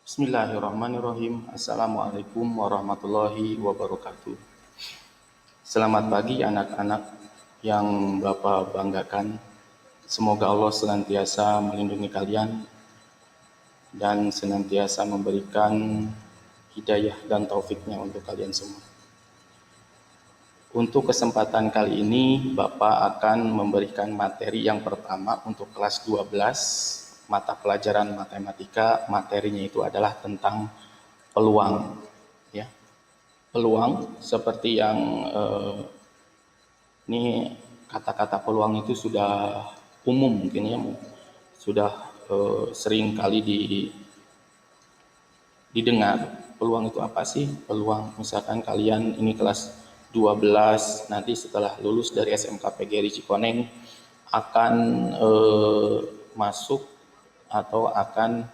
Bismillahirrahmanirrahim. Assalamualaikum warahmatullahi wabarakatuh. Selamat pagi anak-anak yang Bapak banggakan. Semoga Allah senantiasa melindungi kalian dan senantiasa memberikan hidayah dan taufiknya untuk kalian semua. Untuk kesempatan kali ini, Bapak akan memberikan materi yang pertama untuk kelas 12, mata pelajaran matematika. Materinya itu adalah tentang peluang, ya. Peluang seperti yang ini kata-kata peluang itu sudah umum mungkin ya, sudah sering kali didengar. Peluang itu apa sih? Peluang misalkan kalian ini kelas 12, nanti setelah lulus dari SMK PGRI Cikoneng akan masuk atau akan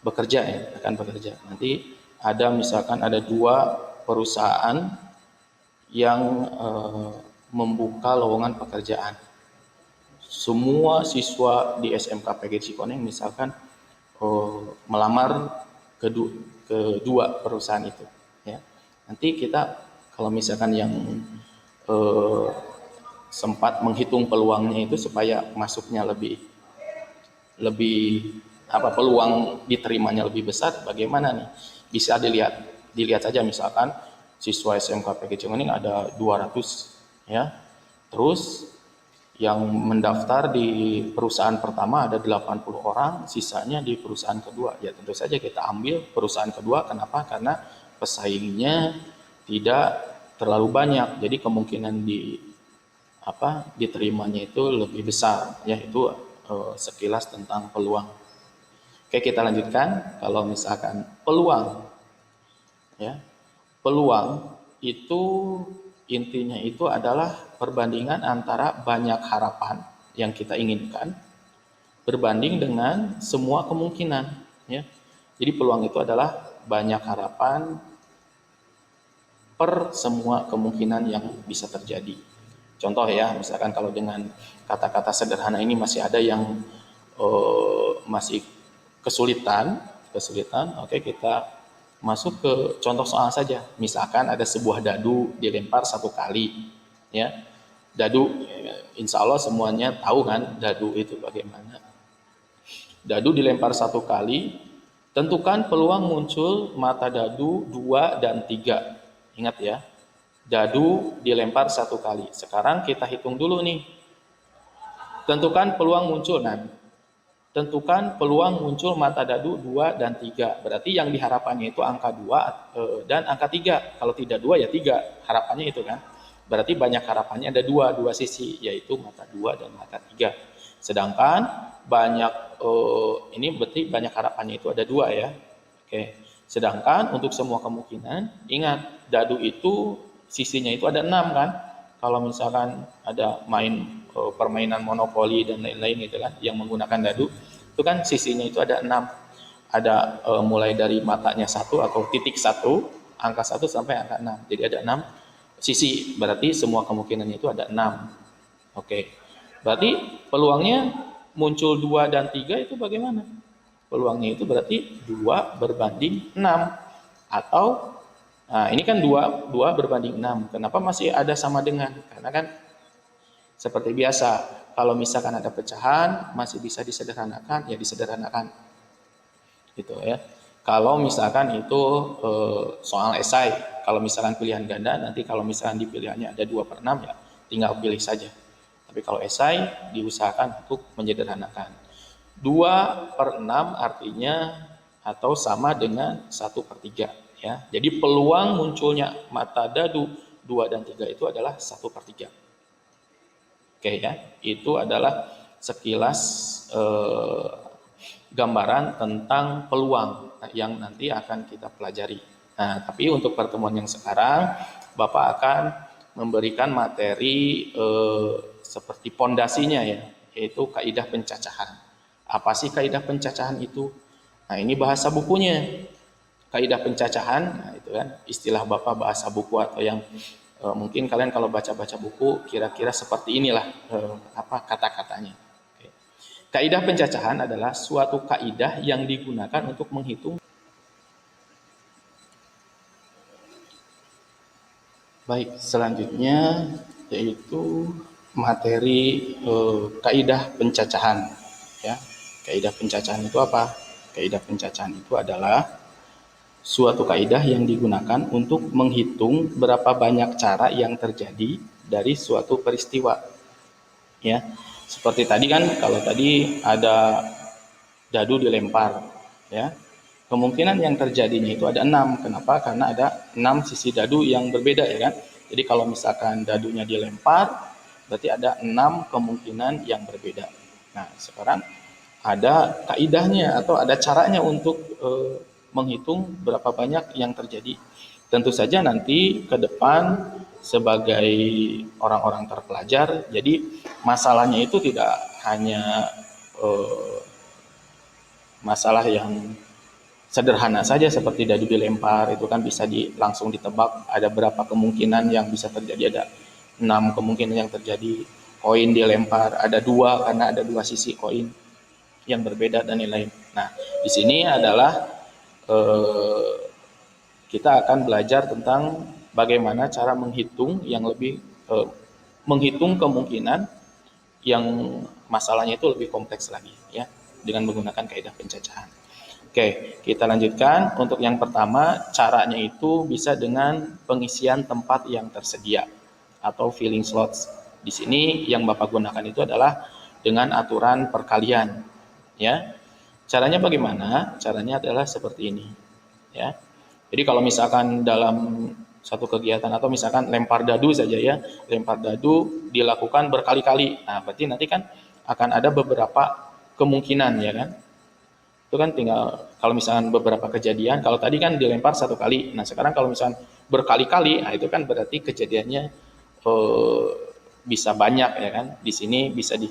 bekerja ya, akan bekerja. Nanti ada misalkan ada 2 perusahaan yang membuka lowongan pekerjaan. Semua siswa di SMK PGRI Cikoneng misalkan melamar kedua perusahaan itu ya. Nanti kita kalau misalkan yang sempat menghitung peluangnya itu supaya masuknya lebih peluang diterimanya lebih besar, bagaimana nih? Bisa dilihat saja misalkan siswa SMK PGRI Cikoneng ada 200 ya. Terus yang mendaftar di perusahaan pertama ada 80 orang, sisanya di perusahaan kedua. Ya tentu saja kita ambil perusahaan kedua. Kenapa? Karena pesaingnya tidak terlalu banyak. Jadi kemungkinan diterimanya itu lebih besar. Ya itu sekilas tentang peluang. Oke, kita lanjutkan. Kalau misalkan peluang, ya, peluang itu intinya itu adalah perbandingan antara banyak harapan yang kita inginkan berbanding dengan semua kemungkinan. Ya. Jadi peluang itu adalah banyak harapan per semua kemungkinan yang bisa terjadi. Contoh ya, misalkan kalau dengan kata-kata sederhana ini masih ada yang masih kesulitan, oke kita masuk ke contoh soal saja. Misalkan ada sebuah dadu dilempar 1 kali, ya. Dadu, insya Allah semuanya tahu kan dadu itu bagaimana. Dadu dilempar 1 kali, tentukan peluang muncul mata dadu 2 dan 3. Ingat ya, dadu dilempar 1 kali. Sekarang kita hitung dulu nih. Tentukan peluang muncul. Tentukan peluang muncul mata dadu 2 dan 3. Berarti yang diharapkannya itu angka 2 dan angka 3. Kalau tidak 2 ya 3. Harapannya itu kan. Berarti banyak harapannya ada 2 sisi, yaitu mata 2 dan mata 3. Sedangkan banyak ini berarti banyak harapannya itu ada 2 ya. Oke. Sedangkan untuk semua kemungkinan, ingat dadu itu sisinya itu ada 6 kan. Kalau misalkan ada main permainan monopoli dan lain-lain gitu kan yang menggunakan dadu, itu kan sisinya itu ada 6. Ada mulai dari matanya 1 atau titik 1, angka 1 sampai angka 6. Jadi ada 6 sisi, berarti semua kemungkinannya itu ada 6. Oke. Berarti peluangnya muncul 2 dan 3 itu bagaimana? Peluangnya itu berarti 2 berbanding 6 atau ini kan 2 berbanding 6. Kenapa masih ada sama dengan? Karena kan seperti biasa, kalau misalkan ada pecahan masih bisa disederhanakan, ya disederhanakan. Gitu ya. Kalau misalkan itu soal esai, kalau misalkan pilihan ganda, nanti kalau misalkan di pilihannya ada 2/6 ya tinggal pilih saja. Tapi kalau esai diusahakan untuk menyederhanakan. 2/6 artinya atau sama dengan 1/3 ya. Jadi peluang munculnya mata dadu 2 dan 3 itu adalah 1/3. Oke ya, itu adalah sekilas gambaran tentang peluang yang nanti akan kita pelajari. Nah, tapi untuk pertemuan yang sekarang, Bapak akan memberikan materi seperti pondasinya ya, yaitu kaidah pencacahan. Apa sih kaidah pencacahan itu? Nah, ini bahasa bukunya. Kaidah pencacahan, nah itu kan istilah Bapak bahasa buku atau yang mungkin kalian kalau baca-baca buku kira-kira seperti inilah kata-katanya. Kaidah pencacahan adalah suatu kaidah yang digunakan untuk menghitung Baik, selanjutnya yaitu materi kaidah pencacahan. Ya, kaidah pencacahan itu apa? Kaidah pencacahan itu adalah suatu kaidah yang digunakan untuk menghitung berapa banyak cara yang terjadi dari suatu peristiwa. Ya, seperti tadi kan, kalau tadi ada dadu dilempar, ya, kemungkinan yang terjadinya itu ada 6. Kenapa? Karena ada 6 sisi dadu yang berbeda, ya kan. Jadi kalau misalkan dadunya dilempar, berarti ada 6 kemungkinan yang berbeda. Nah, sekarang ada kaidahnya atau ada caranya untuk menghitung berapa banyak yang terjadi. Tentu saja nanti ke depan sebagai orang-orang terpelajar, jadi masalahnya itu tidak hanya eh, masalah yang sederhana saja seperti dadu dilempar, itu kan bisa langsung ditebak ada berapa kemungkinan yang bisa terjadi, ada 6 kemungkinan yang terjadi. Koin dilempar ada 2 karena ada 2 sisi koin yang berbeda dan lain-lain. Nah, di sini adalah eh, kita akan belajar tentang bagaimana cara menghitung yang lebih menghitung kemungkinan yang masalahnya itu lebih kompleks lagi, ya, dengan menggunakan kaidah pencacahan. Oke, kita lanjutkan. Untuk yang pertama, caranya itu bisa dengan pengisian tempat yang tersedia atau filling slots. Di sini yang Bapak gunakan itu adalah dengan aturan perkalian, ya. Caranya bagaimana? Caranya adalah seperti ini, ya. Jadi kalau misalkan dalam satu kegiatan atau misalkan lempar dadu saja, ya, lempar dadu dilakukan berkali-kali. Nah, berarti nanti kan akan ada beberapa kemungkinan, ya kan. Itu kan tinggal kalau misalkan beberapa kejadian, kalau tadi kan dilempar 1 kali. Nah, sekarang kalau misalkan berkali-kali, nah itu kan berarti kejadiannya eh, bisa banyak, ya kan. Di sini bisa di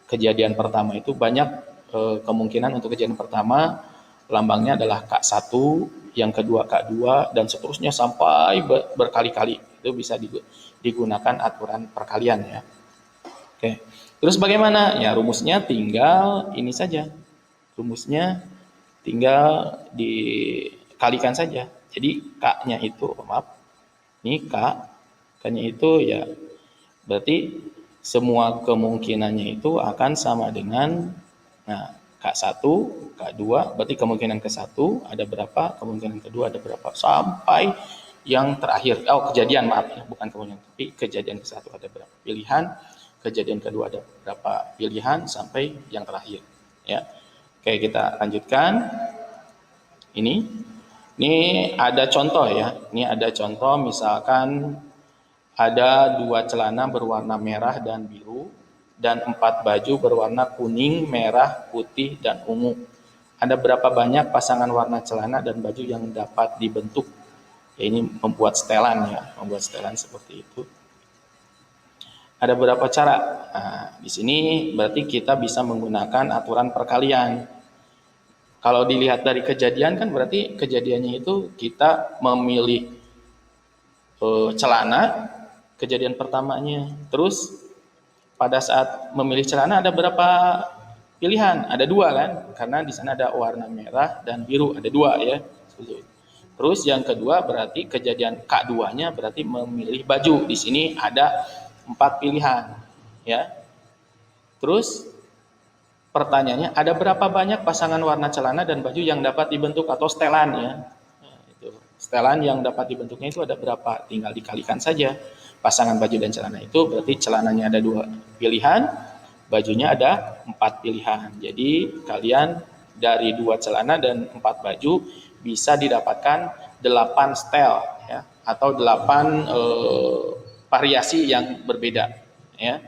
kejadian pertama itu banyak kemungkinan. Untuk kejadian pertama lambangnya adalah K1, yang kedua K2, dan seterusnya sampai berkali-kali. Itu bisa digunakan aturan perkalian, ya. Oke. Terus bagaimana? Ya, rumusnya tinggal ini saja. Rumusnya tinggal dikalikan saja. Jadi K-nya itu, maaf, ini K-nya itu ya berarti semua kemungkinannya itu akan sama dengan, nah, K1, K2, berarti kemungkinan ke-1 ada berapa, kemungkinan kedua ada berapa, sampai yang terakhir, kejadian, maaf ya, bukan kemungkinan, tapi kejadian ke-1 ada berapa pilihan, kejadian kedua ada berapa pilihan, sampai yang terakhir, ya. Oke, kita lanjutkan. Ini ada contoh, ya. Ini ada contoh, misalkan ada 2 celana berwarna merah dan biru dan 4 baju berwarna kuning, merah, putih, dan ungu. Ada berapa banyak pasangan warna celana dan baju yang dapat dibentuk? Ya, ini membuat setelan, ya, membuat setelan seperti itu. Ada beberapa cara. Nah, di sini berarti kita bisa menggunakan aturan perkalian. Kalau dilihat dari kejadian kan berarti kejadiannya itu kita memilih celana, kejadian pertamanya. Terus pada saat memilih celana ada berapa pilihan? Ada 2 kan? Karena di sana ada warna merah dan biru, ada 2, ya. Terus yang kedua berarti kejadian K2-nya berarti memilih baju. Di sini ada 4 pilihan, ya. Terus pertanyaannya, ada berapa banyak pasangan warna celana dan baju yang dapat dibentuk atau setelan, ya. Nah, itu. Setelan yang dapat dibentuknya itu ada berapa? Tinggal dikalikan saja. Pasangan baju dan celana itu berarti celananya ada 2 pilihan, bajunya ada 4 pilihan. Jadi kalian dari 2 celana dan 4 baju bisa didapatkan 8 setel, ya, atau 8 variasi yang berbeda, ya.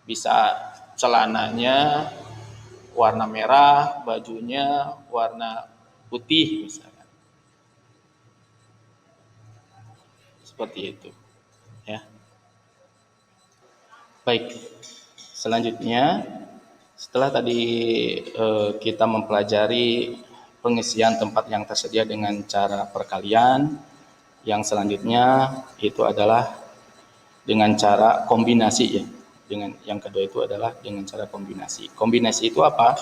Bisa celananya warna merah, bajunya warna putih misalkan. Seperti itu, ya. Baik. Selanjutnya, setelah tadi kita mempelajari pengisian tempat yang tersedia dengan cara perkalian, yang selanjutnya itu adalah dengan cara kombinasi, ya. Dengan yang kedua itu adalah dengan cara kombinasi. Kombinasi itu apa?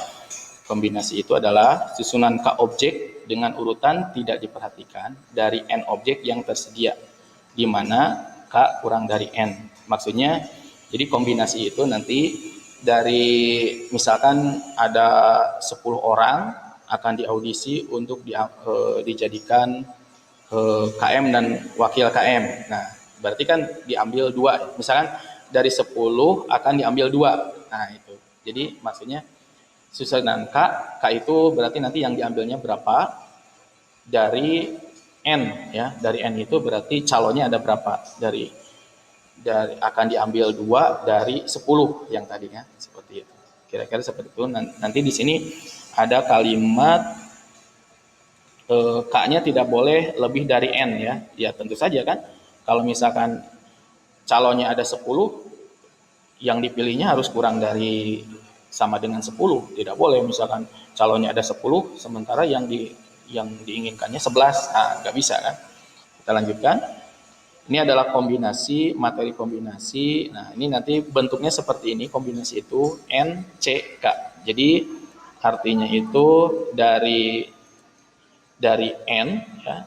Kombinasi itu adalah susunan K objek dengan urutan tidak diperhatikan dari N objek yang tersedia. di mana K kurang dari N. Maksudnya, jadi kombinasi itu nanti dari misalkan ada 10 orang akan diaudisi untuk dijadikan KM dan wakil KM. Nah, berarti kan diambil 2. Misalkan dari 10 akan diambil 2. Nah, itu. Jadi maksudnya susunan K itu berarti nanti yang diambilnya berapa dari N ya. Dari N itu berarti calonnya ada berapa? Dari akan diambil 2 dari 10 yang tadinya seperti itu. Kira-kira seperti itu. Nanti di sini ada kalimat K-nya tidak boleh lebih dari N ya. Ya tentu saja kan. Kalau misalkan calonnya ada 10, yang dipilihnya harus kurang dari sama dengan 10. Tidak boleh misalkan calonnya ada 10 sementara yang diinginkannya 11. Nah, nggak bisa kan. Kita lanjutkan. Ini adalah kombinasi, materi kombinasi. Nah, ini nanti bentuknya seperti ini, kombinasi itu N, C, K. Jadi artinya itu dari N ya,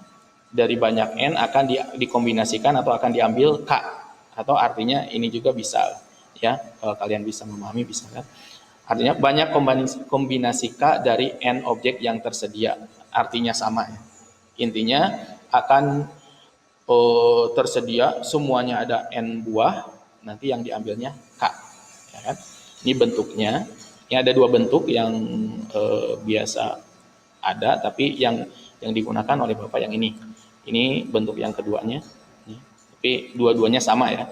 dari banyak N akan dikombinasikan atau akan diambil K, atau artinya ini juga bisa ya, kalau kalian bisa memahami bisa kan, artinya banyak kombinasi K dari N objek yang tersedia, artinya sama ya. Intinya akan tersedia semuanya ada N buah, nanti yang diambilnya K ya kan. Ini bentuknya, ini ada 2 bentuk yang biasa ada, tapi yang digunakan oleh Bapak yang ini. Ini bentuk yang keduanya. Tapi dua-duanya sama ya.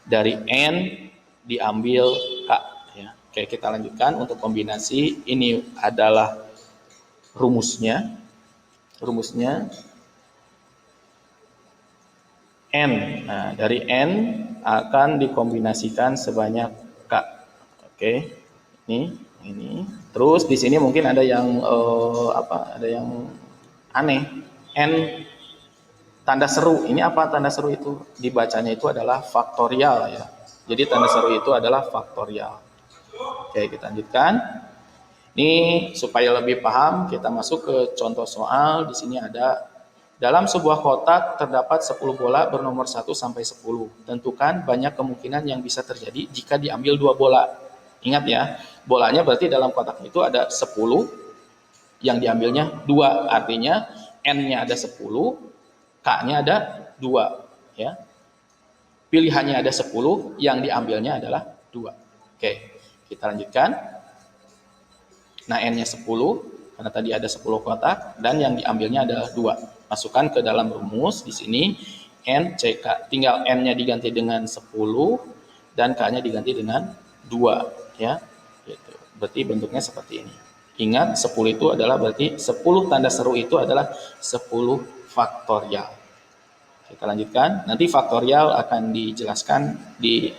Dari N diambil K ya. Oke, kita lanjutkan untuk kombinasi. Ini adalah rumusnya. Rumusnya N. Nah, dari N akan dikombinasikan sebanyak K. Oke. Ini. Terus di sini mungkin ada yang ada yang aneh. N tanda seru. Ini apa tanda seru itu? Dibacanya itu adalah faktorial ya. Jadi tanda seru itu adalah faktorial. Oke, kita lanjutkan. Ini supaya lebih paham, kita masuk ke contoh soal. Di sini ada dalam sebuah kotak terdapat 10 bola bernomor 1 sampai 10. Tentukan banyak kemungkinan yang bisa terjadi jika diambil 2 bola. Ingat ya, bolanya berarti dalam kotak itu ada 10, yang diambilnya 2. Artinya N-nya ada 10, K-nya ada 2. Ya. Pilihannya ada 10, yang diambilnya adalah 2. Oke, kita lanjutkan. Nah, N-nya 10, karena tadi ada 10 kotak, dan yang diambilnya adalah 2. Masukkan ke dalam rumus, di sini N, C, K. Tinggal N-nya diganti dengan 10, dan K-nya diganti dengan 2. Ya, gitu. Berarti bentuknya seperti ini. Ingat 10 itu adalah berarti 10 tanda seru itu adalah 10 faktorial. Kita lanjutkan. Nanti faktorial akan dijelaskan di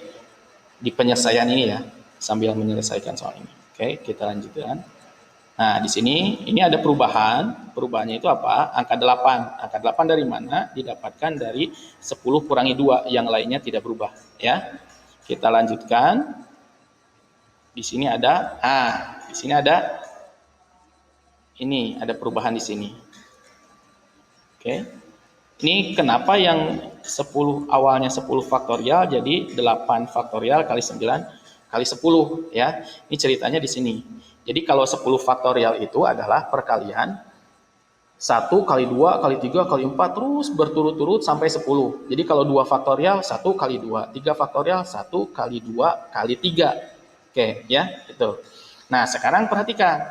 penyelesaian ini ya, sambil menyelesaikan soal ini. Oke, kita lanjutkan. Nah, di sini ini ada perubahan. Perubahannya itu apa? Angka 8. Angka 8 dari mana? Didapatkan dari 10 kurangi 2, yang lainnya tidak berubah ya. Kita lanjutkan. Di sini ada di sini ada ini, ada perubahan di sini. Oke. Ini kenapa yang 10 awalnya 10 faktorial jadi 8 faktorial kali 9 kali 10 ya. Ini ceritanya di sini. Jadi kalau 10 faktorial itu adalah perkalian 1 kali 2 kali 3 kali 4 terus berturut-turut sampai 10. Jadi kalau 2 faktorial 1 kali 2, 3 faktorial 1 kali 2 kali 3. Oke ya, itu. Nah, sekarang perhatikan.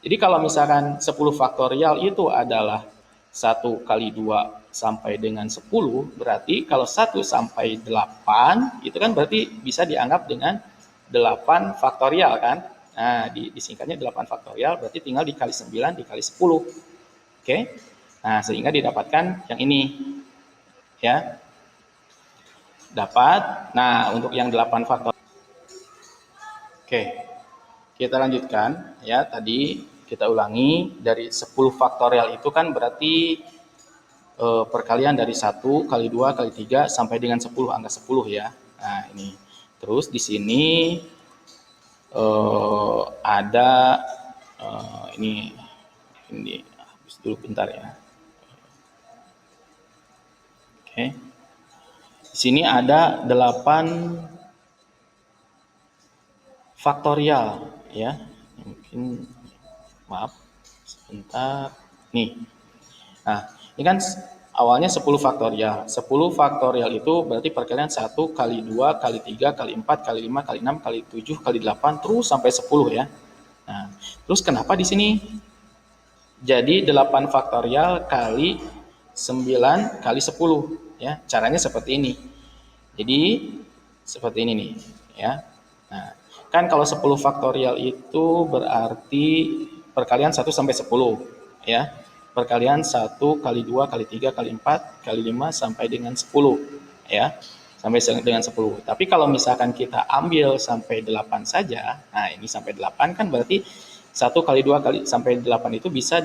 Jadi kalau misalkan 10 faktorial itu adalah 1 kali 2 sampai dengan 10, berarti kalau 1 sampai 8 itu kan berarti bisa dianggap dengan 8 faktorial kan. Nah, disingkatnya 8 faktorial, berarti tinggal dikali 9 dikali 10. Oke. Nah, sehingga didapatkan yang ini. Ya. Dapat. Nah, untuk yang 8 faktorial. Oke. Kita lanjutkan ya, tadi kita ulangi dari 10 faktorial itu kan berarti perkalian dari 1 kali 2 kali 3 sampai dengan 10, angka 10 ya. Nah, ini. Terus di sini ada ini habis dulu bentar ya. Oke. Di sini ada 8 faktorial ya. Mungkin maaf sebentar. Nih. Nah, ini kan awalnya 10 faktorial. 10 faktorial itu berarti perkalian 1 kali 2 kali 3 kali 4 kali 5 kali 6 kali 7 kali 8 terus sampai 10 ya. Nah, terus kenapa di sini jadi 8 faktorial kali 9 kali 10 ya. Caranya seperti ini. Jadi seperti ini nih ya. Nah, kan kalau 10 faktorial itu berarti perkalian 1 sampai 10 ya. Perkalian 1 kali 2 kali 3 kali 4 kali 5 sampai dengan 10 ya. Sampai dengan 10. Tapi kalau misalkan kita ambil sampai 8 saja, nah ini sampai 8 kan berarti 1 kali 2 kali sampai 8 itu bisa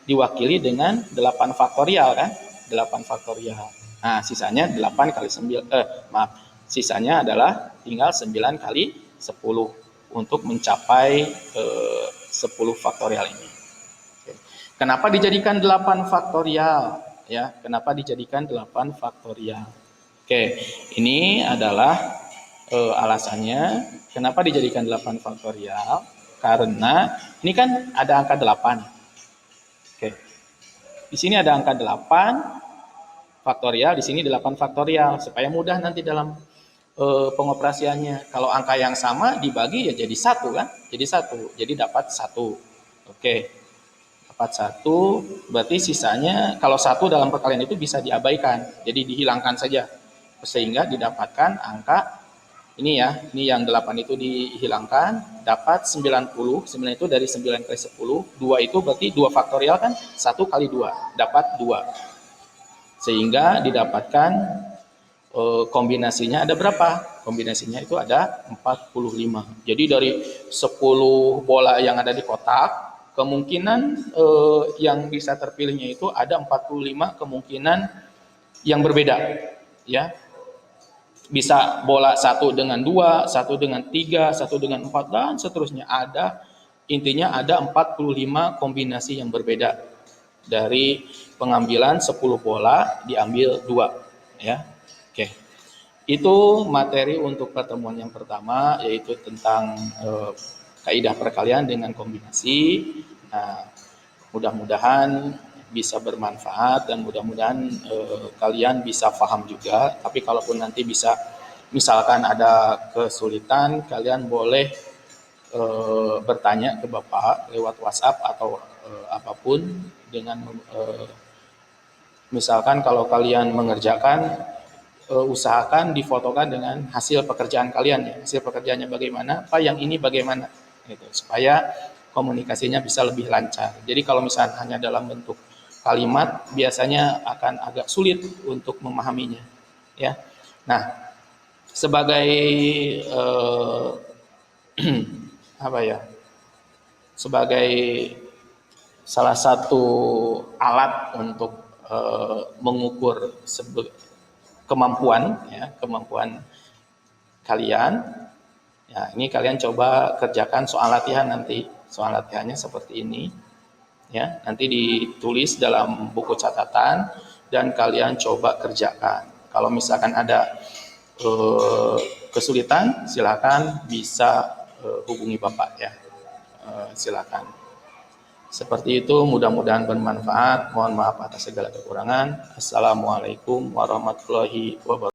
diwakili dengan 8 faktorial kan? 8 faktorial. Nah, sisanya 8 kali 9 sisanya adalah tinggal 9 kali 10 untuk mencapai 10 faktorial ini. Oke. Kenapa dijadikan 8 faktorial? Ya, kenapa dijadikan 8 faktorial? Oke, ini adalah alasannya kenapa dijadikan 8 faktorial. Karena ini kan ada angka 8. Oke. Di sini ada angka 8 faktorial, di sini 8 faktorial supaya mudah nanti dalam pengoperasiannya. Kalau angka yang sama dibagi ya jadi 1 kan? Jadi 1. Jadi dapat 1. Oke. Dapat 1 berarti sisanya kalau 1 dalam perkalian itu bisa diabaikan. Jadi dihilangkan saja. Sehingga didapatkan angka ini ya, ini yang 8 itu dihilangkan, dapat 90, 9 itu dari 9 kali 10, 2 itu berarti 2 faktorial kan, 1 kali 2, dapat 2. Sehingga didapatkan kombinasinya ada berapa? Kombinasinya itu ada 45. Jadi dari 10 bola yang ada di kotak, kemungkinan yang bisa terpilihnya itu ada 45 kemungkinan yang berbeda, ya. Bisa bola 1 dengan 2, 1 dengan 3, 1 dengan 4 dan seterusnya. Intinya ada 45 kombinasi yang berbeda. Dari pengambilan 10 bola diambil 2 ya. Oke. Itu materi untuk pertemuan yang pertama yaitu tentang kaidah perkalian dengan kombinasi. Nah, mudah-mudahan bisa bermanfaat dan mudah-mudahan kalian bisa paham juga. Tapi kalaupun nanti bisa misalkan ada kesulitan, kalian boleh bertanya ke Bapak lewat WhatsApp atau apapun dengan misalkan kalau kalian mengerjakan usahakan difotokan dengan hasil pekerjaan kalian ya. Hasil pekerjaannya bagaimana, Pak yang ini bagaimana gitu supaya komunikasinya bisa lebih lancar. Jadi kalau misalnya hanya dalam bentuk kalimat biasanya akan agak sulit untuk memahaminya ya. Nah, sebagai apa ya? Sebagai salah satu alat untuk mengukur kemampuan ya, kemampuan kalian. Ya, ini kalian coba kerjakan soal latihan nanti. Soal latihannya seperti ini. Ya, nanti ditulis dalam buku catatan dan kalian coba kerjakan. Kalau misalkan ada kesulitan, silakan bisa hubungi Bapak ya. Silakan. Seperti itu, mudah-mudahan bermanfaat. Mohon maaf atas segala kekurangan. Assalamualaikum warahmatullahi wabarakatuh.